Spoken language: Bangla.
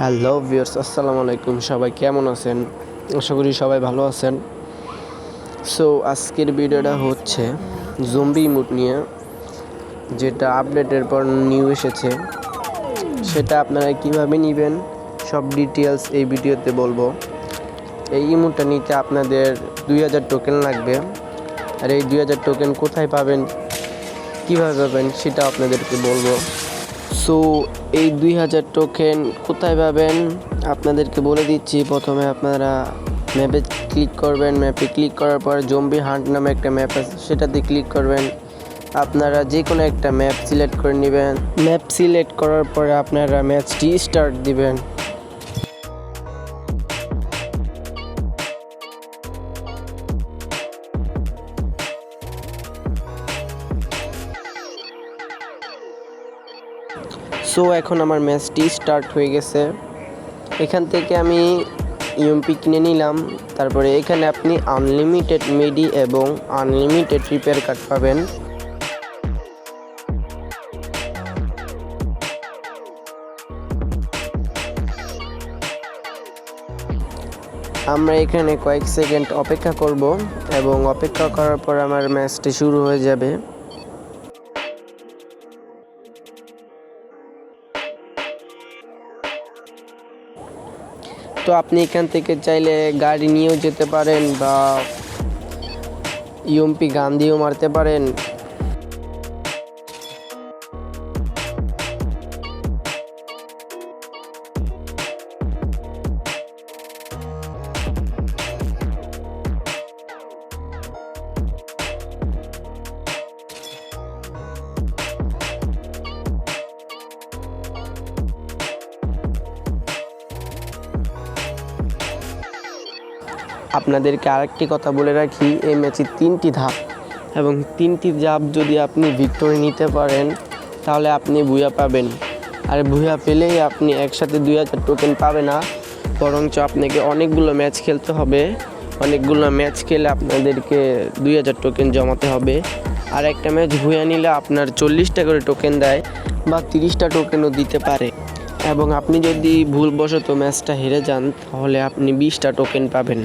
হ্যালো ভিউয়ার্স, আসসালামু আলাইকুম। সবাই কেমন আছেন? আশা করি সবাই ভালো আছেন। সো আজকের ভিডিওটা হচ্ছে জম্বি ইমোট নিয়ে, যেটা আপডেটের পর নিউ এসেছে। সেটা আপনারা কিভাবে নেবেন সব ডিটেলস এই ভিডিওতে বলবো। এই ইমোটটা নিতে আপনাদের 2000 টোকেন লাগবে। আর এই 2000 টোকেন কোথায় পাবেন, কীভাবে পাবেন সেটা আপনাদেরকে বলবো। সো এই 2000 টোকেন কোথায় পাবেন আপনাদেরকে বলে দিচ্ছি। প্রথমে আপনারা ম্যাপে ক্লিক করবেন। ম্যাপে ক্লিক করার পর জম্বি হান্ট নামে একটা ম্যাপ আছে, সেটাতে ক্লিক করবেন। আপনারা যে কোনো একটা ম্যাপ সিলেক্ট করে নেবেন। ম্যাপ সিলেক্ট করার পরে আপনারা ম্যাচটি স্টার্ট দিবেন। সো এখন আমার ম্যাচটি স্টার্ট হয়ে গেছে। এখান থেকে আমি ইউএমপি কিনে নিলাম। তারপরে এখানে আপনি আনলিমিটেড মেডি এবং আনলিমিটেড রিপেয়ার কার্ড পাবেন। আমরা এখানে কয়েক সেকেন্ড অপেক্ষা করব এবং অপেক্ষা করার পর আমার ম্যাচটি শুরু হয়ে যাবে। তো আপনি এখান থেকে চাইলে গাড়ি নিয়েও যেতে পারেন বা ইউএমপি গান দিয়েও মারতে পারেন। আপনাদেরকে আরেকটি কথা বলে রাখি, এই ম্যাচে 3টি ধাপ এবং 3টি ধাপ যদি আপনি ভিক্টোরি নিতে পারেন তাহলে আপনি ভুয়া পাবেন। আর ভুয়া পেলেই আপনি একসাথে 2000 টোকেন পাবে না, বরঞ্চ আপনাকে অনেকগুলো ম্যাচ খেলতে হবে। অনেকগুলো ম্যাচ খেলে আপনাদেরকে 2000 টোকেন জমাতে হবে। আর একটা ম্যাচ ভুয়া নিলে আপনার 40টা করে টোকেন দেয় বা 30টা টোকেনও দিতে পারে। এবং আপনি যদি ভুলবশত ম্যাচটা হেরে যান তাহলে আপনি 20টা টোকেন পাবেন।